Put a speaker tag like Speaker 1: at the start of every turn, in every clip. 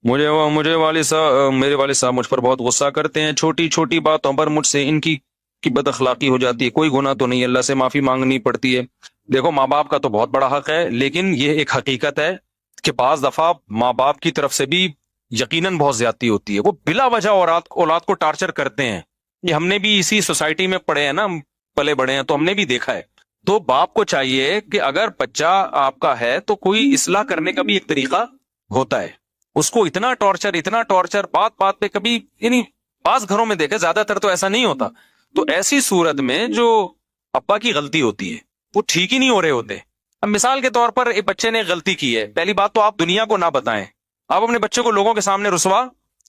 Speaker 1: مجھے والد صاحب میرے والد صاحب مجھ پر بہت غصہ کرتے ہیں، چھوٹی چھوٹی باتوں پر مجھ سے ان کی بد اخلاقی ہو جاتی ہے، کوئی گناہ تو نہیں، اللہ سے معافی مانگنی پڑتی ہے۔ دیکھو، ماں باپ کا تو بہت بڑا حق ہے، لیکن یہ ایک حقیقت ہے کہ بعض دفعہ ماں باپ کی طرف سے بھی یقیناً بہت زیادتی ہوتی ہے، وہ بلا وجہ اولاد کو ٹارچر کرتے ہیں۔ یہ ہم نے بھی اسی سوسائٹی میں پڑھے ہیں نا، پلے بڑے ہیں، تو ہم نے بھی دیکھا ہے۔ تو باپ کو چاہیے کہ اگر بچہ آپ کا ہے تو کوئی اصلاح کرنے کا بھی ایک طریقہ ہوتا ہے، اس کو اتنا ٹارچر بات بات پہ کبھی، یعنی بعض گھروں میں دیکھے، زیادہ تر تو ایسا نہیں ہوتا، تو ایسی صورت میں جو ابا کی غلطی ہوتی ہے وہ ٹھیک ہی نہیں ہو رہے ہوتے۔ اب مثال کے طور پر ایک بچے نے غلطی کی ہے، پہلی بات تو آپ دنیا کو نہ بتائیں، آپ اپنے بچے کو لوگوں کے سامنے رسوا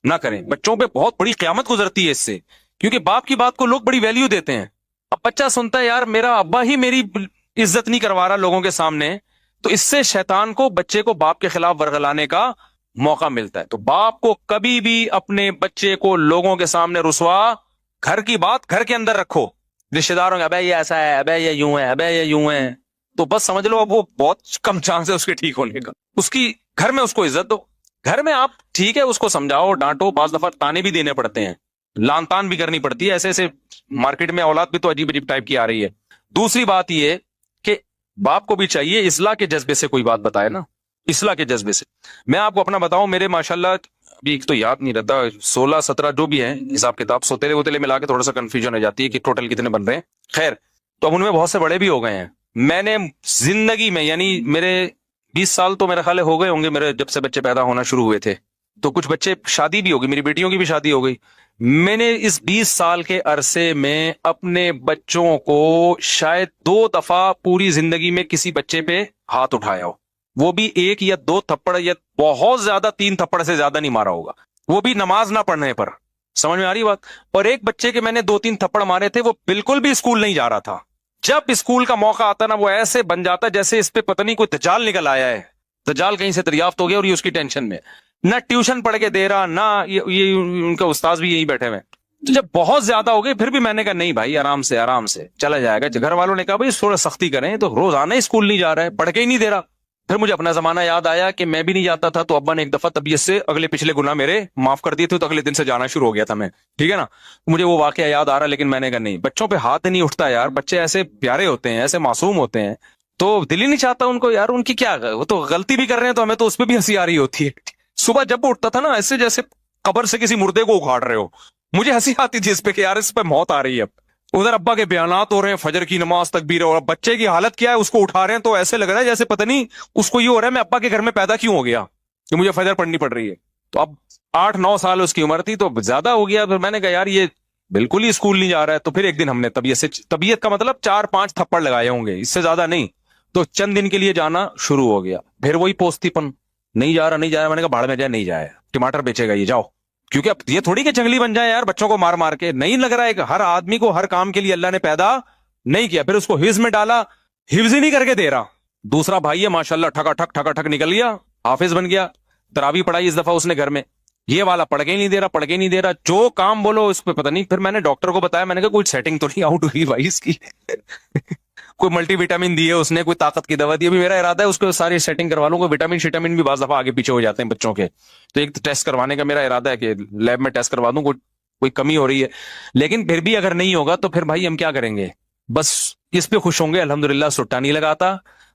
Speaker 1: نہ کریں، بچوں پہ بہت بڑی قیامت گزرتی ہے اس سے، کیونکہ باپ کی بات کو لوگ بڑی ویلیو دیتے ہیں۔ اب بچہ سنتا ہے یار میرا ابا ہی میری عزت نہیں کروا رہا لوگوں کے سامنے، تو اس سے شیطان کو بچے کو باپ کے خلاف ورغلانے کا موقع ملتا ہے۔ تو باپ کو کبھی بھی اپنے بچے کو لوگوں کے سامنے رسوا، گھر کی بات گھر کے اندر رکھو، رشتے داروں کے ابے یہ ایسا ہے، ابے یہ یوں ہے، ابے یہ یوں ہے، تو بس سمجھ لو اب وہ بہت کم چانس ہے اس کے ٹھیک ہونے کا۔ اس کی گھر میں اس کو عزت دو، گھر میں آپ ٹھیک ہے اس کو سمجھاؤ ڈانٹو، بعض دفعہ تانے بھی دینے پڑتے ہیں، لان تان بھی کرنی پڑتی ہے، ایسے ایسے مارکیٹ میں اولاد بھی تو عجیب عجیب ٹائپ کی آ رہی ہے۔ دوسری بات یہ کہ باپ کو بھی چاہیے اصلاح کے جذبے سے کوئی بات بتائے نا، اصلاح کے جذبے سے۔ میں آپ کو اپنا بتاؤں، میرے ماشاءاللہ ابھی ایک تو یاد نہیں رہتا، 16 17 جو بھی ہیں حساب کتاب، سوتےلے وتیلے ملا کے تھوڑا سا کنفیوژن ہو جاتی ہے کہ ٹوٹل کتنے بن رہے ہیں، خیر۔ تو اب ان میں بہت سے بڑے بھی ہو گئے ہیں، میں نے زندگی میں یعنی میرے 20 سال تو میرے خیال ہے ہو گئے ہوں گے میرے جب سے بچے پیدا ہونا شروع ہوئے تھے، تو کچھ بچے شادی بھی ہو گئی، میری بیٹیوں کی بھی شادی ہو گئی۔ میں نے اس 20 سال کے عرصے میں اپنے بچوں کو شاید 2 دفعہ پوری زندگی میں کسی بچے پہ ہاتھ اٹھایا ہو، وہ بھی 1 یا 2 تھپڑ، یا بہت زیادہ 3 تھپڑ سے زیادہ نہیں مارا ہوگا، وہ بھی نماز نہ پڑھنے پر۔ سمجھ میں آ رہی بات؟ اور ایک بچے کے میں نے 2 3 تھپڑ مارے تھے، وہ بالکل بھی اسکول نہیں جا رہا تھا، جب اسکول کا موقع آتا نا وہ ایسے بن جاتا جیسے اس پہ پتہ نہیں کوئی دجال نکل آیا ہے، دجال کہیں سے دریافت ہو گیا اور یہ اس کی ٹینشن میں، نہ ٹیوشن پڑھ کے دے رہا، نہ یہ ان کا استاذ بھی یہی بیٹھے ہوئے۔ تو جب بہت زیادہ ہو گئے پھر بھی میں نے کہا نہیں بھائی، آرام سے آرام سے چلا جائے گا۔ گھر والوں نے کہا بھائی تھوڑا سختی کریں، تو روزانہ اسکول نہیں جا رہا ہے، پڑھ کے ہی نہیں دے رہا۔ پھر مجھے اپنا زمانہ یاد آیا کہ میں بھی نہیں جاتا تھا، تو ابا نے ایک دفعہ طبیعت سے اگلے پچھلے گناہ میرے معاف کر دیے تھے، تو اگلے دن سے جانا شروع ہو گیا تھا میں، ٹھیک ہے نا۔ مجھے وہ واقعہ یاد آ رہا، لیکن میں نے کہا نہیں، بچوں پہ ہاتھ نہیں اٹھتا یار، بچے ایسے پیارے ہوتے ہیں، ایسے معصوم ہوتے ہیں، تو دل ہی نہیں چاہتا ان کو یار، ان کی کیا، وہ تو غلطی بھی کر رہے ہیں تو ہمیں تو اس پہ بھی ہنسی آ رہی ہوتی ہے۔ صبح جب وہ اٹھتا تھا نا، ایسے جیسے قبر سے کسی مردے کو اکھاڑ رہے ہو، مجھے ہنسی آتی تھی اس پہ کہ یار اس پہ موت آ رہی ہے۔ اب ادھر ابا کے بیانات ہو رہے ہیں، فجر کی نماز تکبیر، اور بچے کی حالت کیا ہے، اس کو اٹھا رہے ہیں تو ایسے لگ رہا ہے جیسے پتہ نہیں اس کو یہ ہو رہا ہے میں ابا کے گھر میں پیدا کیوں ہو گیا کہ مجھے فجر پڑھنی پڑ رہی ہے۔ تو اب 8 9 سال اس کی عمر تھی، تو زیادہ ہو گیا، پھر میں نے کہا یار یہ بالکل ہی اسکول نہیں جا رہا ہے۔ تو پھر ایک دن ہم نے طبیعت کا مطلب 4 5 تھپڑ لگائے ہوں گے، اس سے زیادہ نہیں، تو چند دن کے لیے جانا شروع ہو گیا، پھر وہی پوستی پن، نہیں جا رہا نہیں جا رہا، میں نے کہا بھاڑ میں جائے، نہیں جائے، ٹماٹر بیچے گا یہ، جاؤ۔ کیونکہ اب یہ تھوڑی کہ جنگلی بن جائے یار بچوں کو مار مار کے، نہیں لگ رہا ہے کہ ہر آدمی کو ہر کام کے لیے اللہ نے پیدا نہیں کیا۔ پھر اس کو حفظ میں ڈالا، حفظ ہی نہیں کر کے دے رہا۔ دوسرا بھائی ہے ماشاءاللہ، ٹھکا ٹھک نکل گیا، حافظ بن گیا، تراویح پڑھائی اس دفعہ اس نے گھر میں، یہ والا پڑھ کے ہی نہیں دے رہا، پڑھ کے ہی نہیں دے رہا، جو کام بولو اس پہ پتہ نہیں۔ پھر میں نے ڈاکٹر کو بتایا، میں نے کہا کوئی سیٹنگ تو نہیں آؤٹ ہوئی بھائی اس کی کوئی ملٹی وٹامن دی ہے اس نے، کوئی طاقت کی دوا دی، ابھی میرا ارادہ ہے اس کو ساری سیٹنگ کروا لوں، کوئی وٹامن شٹامن بھی بعض دفعہ آگے پیچھے ہو جاتے ہیں بچوں کے، تو ایک ٹیسٹ کروانے کا میرا ارادہ ہے کہ لیب میں ٹیسٹ کروا دوں، کوئی کمی ہو رہی ہے۔ لیکن پھر بھی اگر نہیں ہوگا تو پھر بھائی ہم کیا کریں گے، بس اس پہ خوش ہوں گے، الحمدللہ سٹا نہیں لگاتا،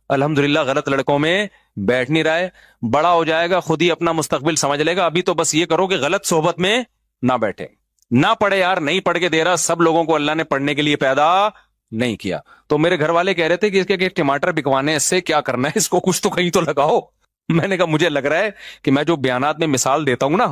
Speaker 1: الحمدللہ غلط لڑکوں میں بیٹھ نہیں رہا ہے، بڑا ہو جائے گا خود ہی اپنا مستقبل سمجھ لے گا، ابھی تو بس یہ کرو کہ غلط صحبت میں نہ بیٹھے، نہ پڑھے یار، نہیں پڑھ کے دے رہا، سب لوگوں کو اللہ نے پڑھنے کے لیے پیدا نہیں کیا۔ تو میرے گھر والے کہہ رہے تھے کہ اس کے ٹماٹر بکوانے اس سے کیا کرنا ہے، اس کو کچھ تو کہیں تو لگاؤ۔ میں نے کہا مجھے لگ رہا ہے کہ میں جو بیانات میں مثال دیتا ہوں نا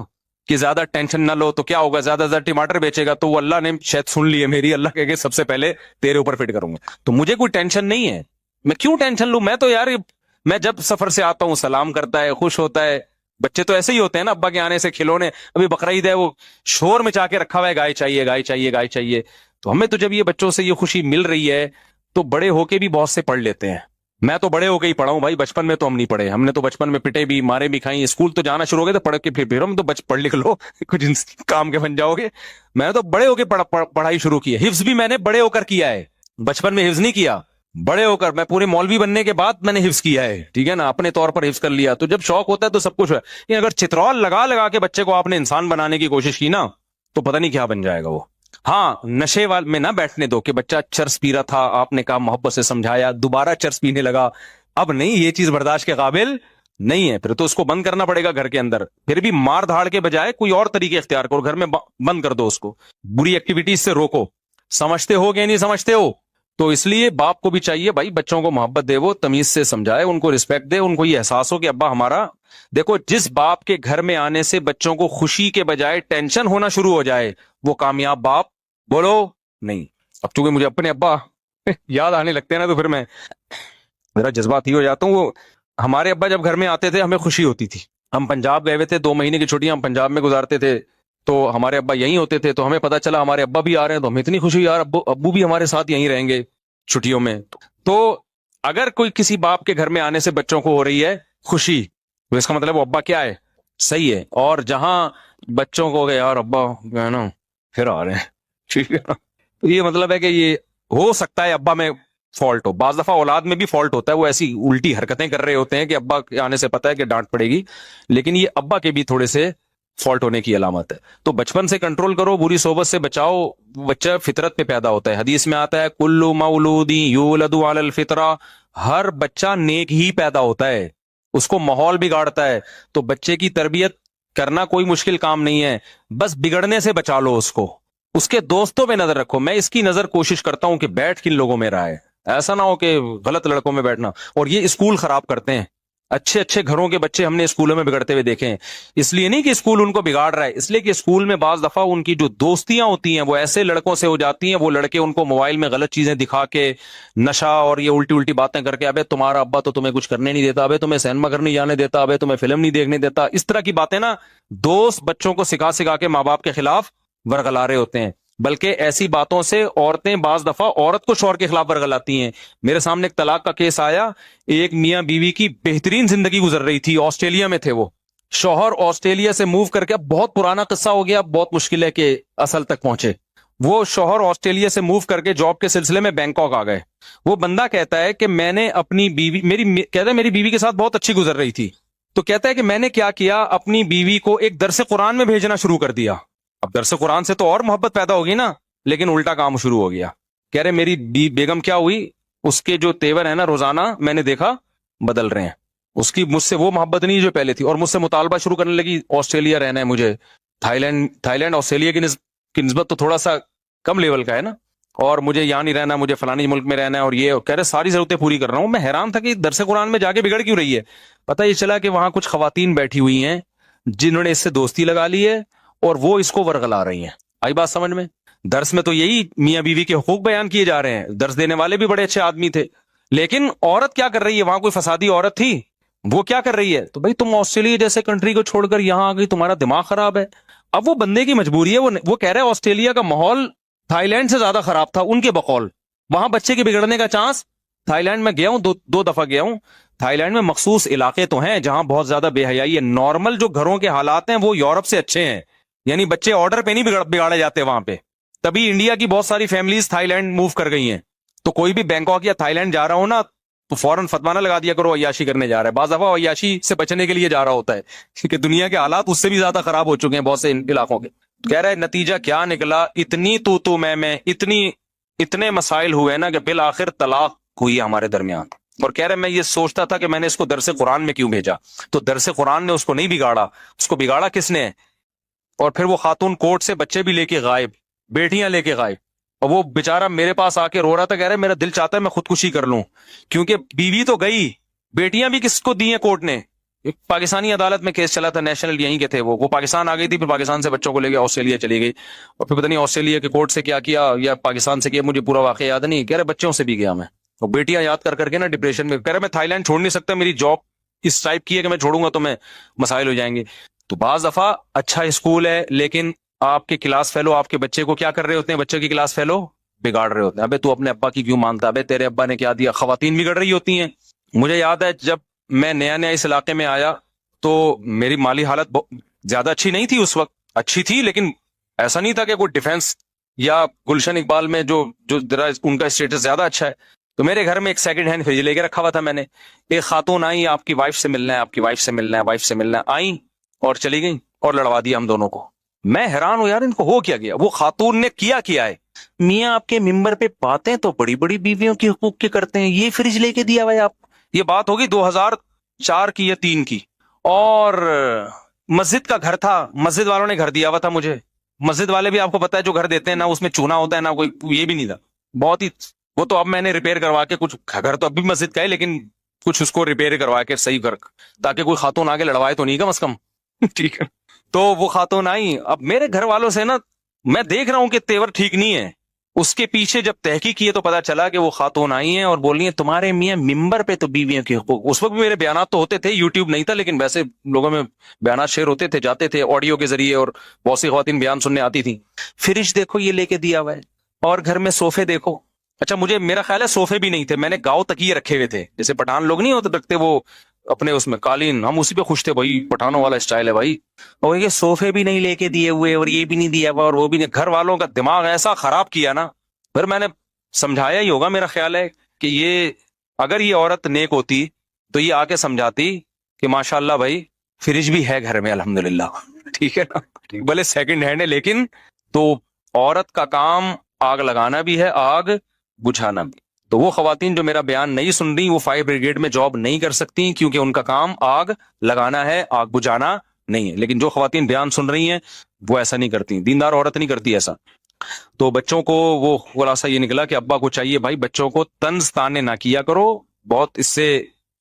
Speaker 1: کہ زیادہ ٹینشن نہ لو، تو کیا ہوگا، زیادہ زیادہ ٹماٹر بیچے گا، تو وہ اللہ نے شاید سن لی ہے میری، اللہ کہے کہ سب سے پہلے تیرے اوپر فٹ کروں گا، تو مجھے کوئی ٹینشن نہیں ہے، میں کیوں ٹینشن لوں، میں تو یار میں جب سفر سے آتا ہوں سلام کرتا ہے، خوش ہوتا ہے، بچے تو ایسے ہی ہوتے ہیں نا، ابا کے آنے سے کھلونے، ابھی بقرعید ہے وہ شور مچا کے رکھا ہوا ہے، گائے چاہیے گائے چاہیے گائے چاہیے، تو ہمیں تو جب یہ بچوں سے یہ خوشی مل رہی ہے تو بڑے ہو کے بھی بہت سے پڑھ لیتے ہیں۔ میں تو بڑے ہو کے ہی پڑھا ہوں بھائی، بچپن میں تو ہم نہیں پڑھے، ہم نے تو بچپن میں پٹے بھی، مارے بھی کھائی، اسکول تو جانا شروع ہو گئے تو پڑھ کے پھر ہم تو پڑھ لکھ لو کچھ کام کے بن جاؤ گے۔ میں نے تو بڑے ہو کے پڑھائی شروع کی ہے، حفظ بھی میں نے بڑے ہو کر کیا ہے، بچپن میں حفظ نہیں کیا، بڑے ہو کر میں پورے مولوی بننے کے بعد میں نے حفظ کیا ہے, ٹھیک ہے نا, اپنے طور پر حفظ کر لیا. تو جب شوق ہوتا ہے تو سب کچھ ہے. لیکن اگر چترول لگا لگا کے بچے کو آپ نے انسان بنانے کی کوشش کی نا, تو پتہ نہیں کیا بن جائے گا وہ. ہاں, نشے وال میں نہ بیٹھنے دو کہ بچہ چرس پی رہا تھا, آپ نے کہا محبت سے سمجھایا, دوبارہ چرس پینے لگا, اب نہیں, یہ چیز برداشت کے قابل نہیں ہے, پھر تو اس کو بند کرنا پڑے گا گھر کے اندر. پھر بھی مار دھاڑ کے بجائے کوئی اور طریقے اختیار کرو, گھر میں بند کر دو اس کو, بری ایکٹیویٹیز سے روکو. سمجھتے ہو کہ نہیں سمجھتے ہو؟ تو اس لیے باپ کو بھی چاہیے بھائی بچوں کو محبت دے, وہ تمیز سے سمجھائے, ان کو رسپیکٹ دے, ان کو یہ احساس ہو کہ ابا ہمارا. دیکھو, جس باپ کے گھر میں آنے سے بچوں کو خوشی کے بجائے ٹینشن ہونا شروع ہو جائے, وہ کامیاب باپ بولو نہیں. اب چونکہ مجھے اپنے ابا یاد آنے لگتے ہیں نا, تو پھر میں میرا جذبات ہی ہو جاتا ہوں. وہ ہمارے ابا جب گھر میں آتے تھے ہمیں خوشی ہوتی تھی. ہم پنجاب گئے ہوئے تھے, 2 مہینے کی چھٹیاں ہم پنجاب میں گزارتے تھے, تو ہمارے ابا یہیں ہوتے تھے. تو ہمیں پتا چلا ہمارے ابا بھی آ رہے ہیں, تو ہمیں اتنی خوشی ہوئی, یار ابو بھی ہمارے ساتھ یہیں رہیں گے چھٹیوں میں. تو اگر کوئی کسی باپ کے گھر میں آنے سے بچوں کو ہو رہی ہے خوشی, تو اس کا مطلب وہ ابا کیا ہے, صحیح ہے. اور جہاں بچوں کو کہ یار ابا ہے نا پھر آ رہے ہیں, ٹھیک ہے نا, تو یہ مطلب ہے کہ یہ ہو سکتا ہے ابا میں فالٹ ہو. بعض دفعہ اولاد میں بھی فالٹ ہوتا ہے, وہ ایسی الٹی حرکتیں کر رہے ہوتے ہیں کہ ابا کے آنے سے پتا ہے کہ ڈانٹ پڑے گی, لیکن یہ ابا کے بھی تھوڑے سے فالٹ ہونے کی علامت ہے. تو بچپن سے کنٹرول کرو, بری صحبت سے بچاؤ. بچہ فطرت پہ پیدا ہوتا ہے, حدیث میں آتا ہے کل مولود یولد علی الفطرہ, ہر بچہ نیک ہی پیدا ہوتا ہے, اس کو ماحول بگاڑتا ہے. تو بچے کی تربیت کرنا کوئی مشکل کام نہیں ہے, بس بگڑنے سے بچا لو اس کو. اس کے دوستوں پہ نظر رکھو. میں اس کی نظر کوشش کرتا ہوں کہ بیٹھ کن لوگوں میں رہا ہے, ایسا نہ ہو کہ غلط لڑکوں میں بیٹھنا. اور یہ اسکول خراب کرتے ہیں, اچھے اچھے گھروں کے بچے ہم نے اسکولوں میں بگڑتے ہوئے دیکھے ہیں. اس لیے نہیں کہ اسکول ان کو بگاڑ رہا ہے, اس لیے کہ اسکول میں بعض دفعہ ان کی جو دوستیاں ہوتی ہیں وہ ایسے لڑکوں سے ہو جاتی ہیں, وہ لڑکے ان کو موبائل میں غلط چیزیں دکھا کے, نشہ اور یہ الٹی الٹی باتیں کر کے, ابے تمہارا ابا تو تمہیں کچھ کرنے نہیں دیتا, ابے تمہیں سینما گھر نہیں جانے دیتا, ابے تمہیں فلم نہیں دیکھنے دیتا, اس طرح کی باتیں نا دوست بچوں کو سکھا سکھا کے ماں باپ کے خلاف ورغلا رہے ہوتے ہیں. بلکہ ایسی باتوں سے عورتیں بعض دفعہ عورت کو شوہر کے خلاف ورغلاتی ہیں. میرے سامنے ایک طلاق کا کیس آیا, ایک میاں بیوی کی بہترین زندگی گزر رہی تھی, آسٹریلیا میں تھے وہ, شوہر آسٹریلیا سے موو کر کے, اب بہت پرانا قصہ ہو گیا, بہت مشکل ہے کہ اصل تک پہنچے. وہ شوہر آسٹریلیا سے موو کر کے جاب کے سلسلے میں بینکاک آ گئے. وہ بندہ کہتا ہے کہ میں نے اپنی بیوی, کہتا ہے میری بیوی کے ساتھ بہت اچھی گزر رہی تھی, تو کہتا ہے کہ میں نے کیا کیا, اپنی بیوی کو ایک درس قرآن میں بھیجنا شروع کر دیا. اب درس قرآن سے تو اور محبت پیدا ہوگی نا, لیکن الٹا کام شروع ہو گیا. کہہ رہے میری بیگم کیا ہوئی, اس کے جو تیور ہیں نا روزانہ میں نے دیکھا بدل رہے ہیں. اس کی مجھ سے وہ محبت نہیں جو پہلے تھی, اور مجھ سے مطالبہ شروع کرنے لگی آسٹریلیا رہنا ہے مجھے. تھائی لینڈ آسٹریلیا کی نسبت تو تھوڑا سا کم لیول کا ہے نا, اور مجھے یہاں نہیں رہنا, مجھے فلانی ملک میں رہنا ہے, اور یہ کہہ رہے ساری ضرورتیں پوری کر رہا ہوں. میں حیران تھا کہ درس قرآن میں جا کے بگڑ کیوں رہی ہے. پتہ یہ چلا کہ وہاں کچھ خواتین بیٹھی ہوئی ہیں جنہوں نے اس سے دوستی لگا لی ہے, اور وہ اس کو ورغلا رہی ہیں. آئی بات سمجھ میں؟ درس میں تو یہی میاں بیوی کے حقوق بیان کیے جا رہے ہیں, درس دینے والے بھی بڑے اچھے آدمی تھے, لیکن عورت کیا کر رہی ہے, وہاں کوئی فسادی عورت تھی, وہ کیا کر رہی ہے, تو بھائی تم آسٹریلیا جیسے کنٹری کو چھوڑ کر یہاں آ گئی, تمہارا دماغ خراب ہے. اب وہ بندے کی مجبوری ہے, وہ کہہ رہے ہیں آسٹریلیا کا ماحول تھائی لینڈ سے زیادہ خراب تھا ان کے بقول, وہاں بچے کے بگڑنے کا چانس. تھائی لینڈ میں گیا ہوں, دو دفعہ گیا ہوں. تھائی لینڈ میں مخصوص علاقے تو ہیں جہاں بہت زیادہ بے حیائی ہے. نارمل جو گھروں کے حالات ہیں وہ یورپ سے اچھے ہیں, یعنی بچے آرڈر پہ نہیں بگاڑے جاتے وہاں پہ. تبھی انڈیا کی بہت ساری فیملیز تھائی لینڈ موو کر گئی ہیں. تو کوئی بھی بینکاک یا تھائی لینڈ جا رہا ہو نا, تو فوراً فتوا نہ لگا دیا کرو عیاشی کرنے جا رہا ہے. بعض دفعہ عیاشی سے بچنے کے لیے جا رہا ہوتا ہے, کیونکہ دنیا کے حالات اس سے بھی زیادہ خراب ہو چکے ہیں بہت سے علاقوں کے. کہہ رہے نتیجہ کیا نکلا, اتنی تو میں اتنے مسائل ہوئے نا کہ بالآخر طلاق ہوئی ہمارے درمیان. اور کہہ رہے میں یہ سوچتا تھا کہ میں نے اس کو درس قرآن میں کیوں بھیجا, تو درس قرآن نے اس کو نہیں بگاڑا, اس کو بگاڑا کس نے. اور پھر وہ خاتون کورٹ سے بچے بھی لے کے غائب, بیٹیاں لے کے غائب, اور وہ بیچارہ میرے پاس آ کے رو رہا تھا, کہہ رہے میرا دل چاہتا ہے میں خودکشی کر لوں, کیونکہ بیوی تو گئی, بیٹیاں بھی کس کو دی ہیں کورٹ نے. ایک پاکستانی عدالت میں کیس چلا تھا, نیشنل یہیں کے تھے, وہ پاکستان آ گئی تھی, پھر پاکستان سے بچوں کو لے کے آسٹریلیا چلی گئی, اور پھر پتہ نہیں آسٹریلیا کے کورٹ سے کیا یا پاکستان سے کیا, مجھے پورا واقعہ یاد نہیں. کہہ رہے بچوں سے بھی گیا میں, اور بیٹیاں یاد کر کے نا ڈپریشن میں. کہہ رہے میں تھائی لینڈ چھوڑ نہیں سکتا, میری جاب اس ٹائپ کی ہے کہ میں چھوڑوں گا تو میں مسائل ہو جائیں گے. تو بعض دفعہ اچھا اسکول ہے, لیکن آپ کے کلاس فیلو آپ کے بچے کو کیا کر رہے ہوتے ہیں, بچے کی کلاس فیلو بگاڑ رہے ہوتے ہیں. ابے تو اپنے ابا کی کیوں مانتا, ابے تیرے ابا نے کیا دیا. خواتین بگڑ رہی ہوتی ہیں. مجھے یاد ہے جب میں نیا اس علاقے میں آیا تو میری مالی حالت زیادہ اچھی نہیں تھی اس وقت, اچھی تھی لیکن ایسا نہیں تھا کہ کوئی ڈیفنس یا گلشن اقبال میں جو ان کا اسٹیٹس زیادہ اچھا ہے. تو میرے گھر میں ایک سیکنڈ ہینڈ فریج لے کے رکھا ہوا تھا میں نے. ایک خاتون آئی, آپ کی وائف سے ملنا ہے, آپ کی وائف سے ملنا ہے, وائف سے ملنا ہے, آئیں اور چلی گئیں اور لڑوا دیا ہم دونوں کو. میں حیران ہوں یار, ان کو ہو کیا گیا. وہ خاتون نے کیا ہے, میاں آپ کے ممبر پہ باتیں تو بڑی بڑی بیویوں کے حقوق کے کرتے ہیں, یہ فریج لے کے دیا ہوا ہے آپ. یہ بات ہوگی 2004 کی یا 3 کی, اور مسجد کا گھر تھا, مسجد والوں نے گھر دیا ہوا تھا مجھے. مسجد والے بھی آپ کو پتا ہے جو گھر دیتے ہیں نا, اس میں چونا ہوتا ہے نا, کوئی یہ بھی نہیں تھا بہت ہی. وہ تو اب میں نے ریپیئر کروا کے, کچھ گھر تو اب بھی مسجد کا ہے لیکن کچھ اس کو ریپیئر کروا کے صحیح کر, تاکہ کوئی خاتون آگے لڑوائے تو نہیں کم از کم. ٹھیک ہے. تو وہ خاتون آئی. اب میرے گھر والوں سے نا میں دیکھ رہا ہوں کہ تیور ٹھیک نہیں ہے. اس کے پیچھے جب تحقیق کیے تو پتا چلا کہ وہ خاتون آئی ہیں اور بول رہی ہیں تمہارے میاں ممبر پہ تو بیویوں کے حقوق. اس وقت بھی میرے بیانات تو ہوتے تھے, یوٹیوب نہیں تھا, لیکن ویسے لوگوں میں بیانات شیئر ہوتے تھے, جاتے تھے آڈیو کے ذریعے, اور بہت سی خواتین بیان سننے آتی تھیں. فریج دیکھو یہ لے کے دیا ہوا ہے, اور گھر میں صوفے دیکھو. اچھا مجھے میرا خیال ہے صوفے بھی نہیں تھے, میں نے گاؤں تکیے رکھے ہوئے تھے, جیسے پٹھان لوگ نہیں ہوتے رکھتے وہ اپنے اس میں قالین, ہم اسی پہ خوش تھے, بھائی پٹھانوں والا اسٹائل ہے بھائی. اور یہ صوفے بھی نہیں لے کے دیے ہوئے, اور یہ بھی نہیں دیا ہوا, اور وہ بھی نہیں. گھر والوں کا دماغ ایسا خراب کیا نا. پھر میں نے سمجھایا ہی ہوگا, میرا خیال ہے کہ یہ اگر یہ عورت نیک ہوتی تو یہ آ کے سمجھاتی کہ ماشاءاللہ بھائی فریج بھی ہے گھر میں الحمدللہ. ٹھیک ہے نا, بھلے سیکنڈ ہینڈ ہے, لیکن تو عورت کا کام آگ لگانا بھی ہے, آگ بجھانا بھی. تو وہ خواتین جو میرا بیان نہیں سن رہی, وہ فائر بریگیڈ میں جاب نہیں کر سکتی, کیونکہ ان کا کام آگ لگانا ہے, آگ بجھانا نہیں ہے. لیکن جو خواتین بیان سن رہی ہیں وہ ایسا نہیں کرتی, دیندار عورت نہیں کرتی ایسا. تو بچوں کو وہ خلاصہ یہ نکلا کہ ابا کو چاہیے بھائی بچوں کو طنز تانے نہ کیا کرو, بہت اس سے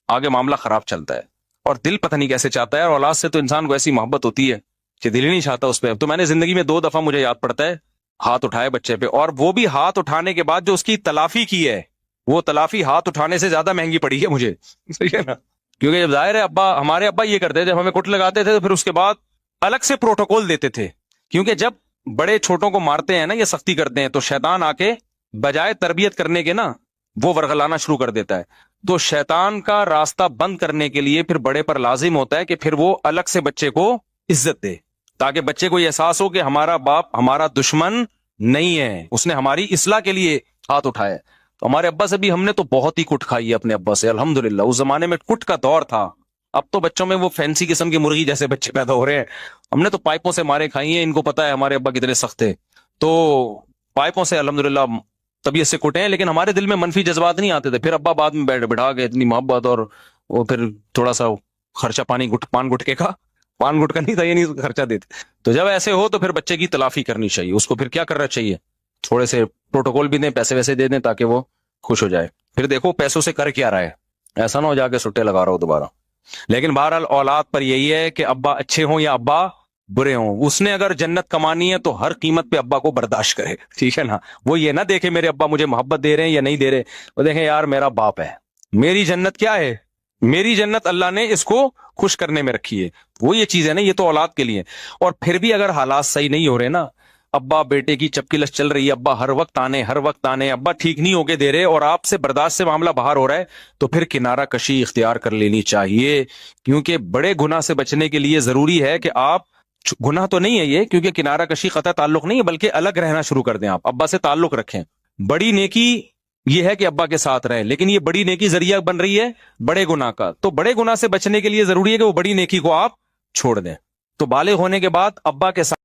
Speaker 1: آگے معاملہ خراب چلتا ہے. اور دل پتہ نہیں کیسے چاہتا ہے, اور اولاد سے تو انسان کو ایسی محبت ہوتی ہے کہ دل ہی نہیں چاہتا اس پہ. تو میں نے زندگی میں 2 دفعہ مجھے یاد پڑتا ہے ہاتھ اٹھائے بچے پہ, اور وہ بھی ہاتھ اٹھانے کے بعد جو اس کی تلافی کی ہے, وہ تلافی ہاتھ اٹھانے سے زیادہ مہنگی پڑی ہے مجھے. صحیح ہے نا, کیونکہ جب ظاہر ہے ہمارے ابا یہ کرتے تھے, جب ہمیں کٹ لگاتے تھے تو پھر اس کے بعد الگ سے پروٹوکول دیتے تھے, کیونکہ جب بڑے چھوٹوں کو مارتے ہیں نا, یہ سختی کرتے ہیں, تو شیطان آ کے بجائے تربیت کرنے کے نا وہ ورغلانا شروع کر دیتا ہے. تو شیطان کا راستہ بند کرنے کے لیے پھر بڑے پر لازم ہوتا ہے کہ پھر وہ الگ سے بچے کو عزت دے, تاکہ بچے کو یہ احساس ہو کہ ہمارا باپ ہمارا دشمن نہیں ہے, اس نے ہماری اصلاح کے لیے ہاتھ اٹھایا. تو ہمارے ابا سے بھی ہم نے تو بہت ہی کٹ کھائی ہے اپنے ابا سے الحمدللہ. اس زمانے میں کٹ کا دور تھا, اب تو بچوں میں وہ فینسی قسم کی مرغی جیسے بچے پیدا ہو رہے ہیں. ہم نے تو پائپوں سے مارے کھائی ہیں, ان کو پتا ہے ہمارے ابا کتنے سخت تھے, تو پائپوں سے الحمدللہ طبیعت سے کٹے ہیں, لیکن ہمارے دل میں منفی جذبات نہیں آتے تھے. پھر ابا بعد میں بٹھا کے اتنی محبت, اور وہ پھر تھوڑا سا خرچہ پان گٹکے کا, پان گٹکا نہیں تھا, یہ نہیں خرچہ دیتے. تو جب ایسے ہو تو پھر بچے کی تلافی کرنی چاہیے, اس کو پھر کیا کرنا چاہیے, تھوڑے سے پروٹوکول بھی دیں, پیسے ویسے دے دیں, تاکہ وہ خوش ہو جائے. پھر دیکھو پیسوں سے کر کیا رہا ہے, ایسا نہ ہو جا کے سٹے لگا رہا ہو دوبارہ. لیکن بہرحال اولاد پر یہی ہے کہ ابا اچھے ہوں یا ابا برے ہوں, اس نے اگر جنت کمانی ہے تو ہر قیمت پہ ابا کو برداشت کرے. ٹھیک ہے نا, وہ یہ نہ دیکھے میرے ابا مجھے محبت دے رہے ہیں یا نہیں دے رہے, وہ دیکھیں یار میرا باپ ہے, میری جنت کیا ہے, میری جنت اللہ نے اس کو خوش کرنے میں رکھی ہے. وہ یہ چیز ہے نا, یہ تو اولاد کے لیے. اور پھر بھی اگر حالات صحیح نہیں ہو رہے نا, ابا بیٹے کی چپکی لش چل رہی ہے, ابا ہر وقت آنے, ابا ٹھیک نہیں ہو کے دے رہے, اور آپ سے برداشت سے معاملہ باہر ہو رہا ہے, تو پھر کنارہ کشی اختیار کر لینی چاہیے. کیونکہ بڑے گناہ سے بچنے کے لیے ضروری ہے کہ آپ, گناہ تو نہیں ہے یہ, کیونکہ کنارہ کشی قطع تعلق نہیں ہے, بلکہ الگ رہنا شروع کر دیں, آپ ابا سے تعلق رکھیں. بڑی نیکی یہ ہے کہ ابا کے ساتھ رہیں, لیکن یہ بڑی نیکی ذریعہ بن رہی ہے بڑے گناہ کا. تو بڑے گناہ سے بچنے کے لیے ضروری ہے کہ وہ بڑی نیکی کو آپ چھوڑ دیں. تو بالغ ہونے کے بعد ابا کے ساتھ